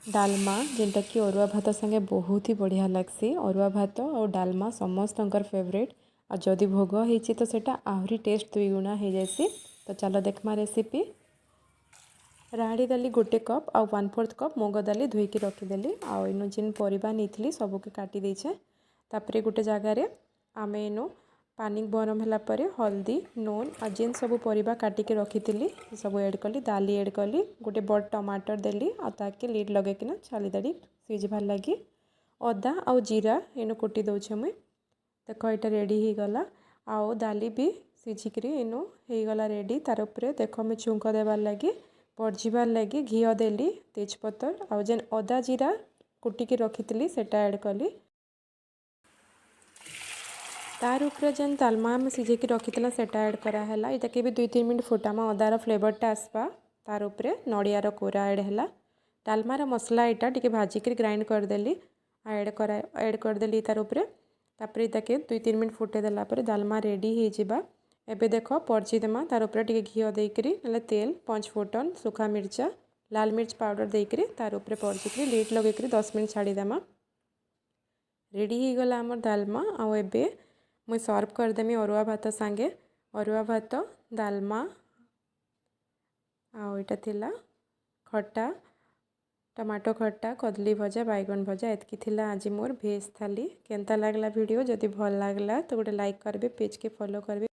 डालमा जेनटा कि अरुआ भात संगे बहुत ही बढ़िया लगसी। अरुआ भात और डालमा समस्तंकर फेवरेट। आ जदि भोग होइछि तो सेटा आहरी टेस्ट दुई गुणा हो जाएसी। तो चलो देखमा रेसिपी। राहड़ी दाली गोटे कप आ 1/4 कप मुग दाली धोईकी रखीदेली। आउ इनु जिन परिबा नहीं सबके काटी देछे। तापरे गोटे जगार आम इनु पानी गरम होला परे हल्दी नून आ जिन सब परिबा काटिकी रखी सब ऐड कली दाली ऐड कली गोटे बड़ टमाटर देली आ ताके लीड लगेकिना छाली देली सिझबार लगी। अदा आ जीरा इनु कुटी दौछे मुई। देख ये रेडी हो गला। आउ दाली भी सिझिकी इनु हो गला रेडी। तार उपरे देख मुझे छुंक देवार लगी पड़जिबार लगी घी देली तेजपतर आउ जेन अदा जीरा कुटिकी रखी सेटा ऐड कली। तार उपरे जेन तालमा आम सिझेकी रखी सेटा ऐड कराला। ये भी 2-3 मिनट फुटामा अदार फ्लेवरटा आसपा। तार उपरे नड़ियार कोरा ऐड है। डालमार मसला यहाँ टी भाजिकी ग्राइंड करदेली ऐड करदेली तार उपरे। तापर ताके 2-3 मिनट फुटेदेला डालमा रेडी हो जावा। एबे देख परचिदेमा तार उपरे टी घी देकरी ना तेल 5 फुटन सुखा मिर्चा लाल मिर्च पाउडर देकरी तार उपरे परचिकी लीड लगेकरी 10 मिनट छाड़ीदेमा। रेडी हो गला आमर डालमा। आउ एबे मुई सर्व करदेमी अरुआ भात सांगे। अरुआ भात डालमा आउ इटा थिला खट्टा टमाटो खट्टा कदली भजा बैगन भजा एतकी थिला आज मोर भेज थाली। केनता लागला वीडियो जदि भल लागला तो गोटे लाइक करबे पेज के फॉलो करबे।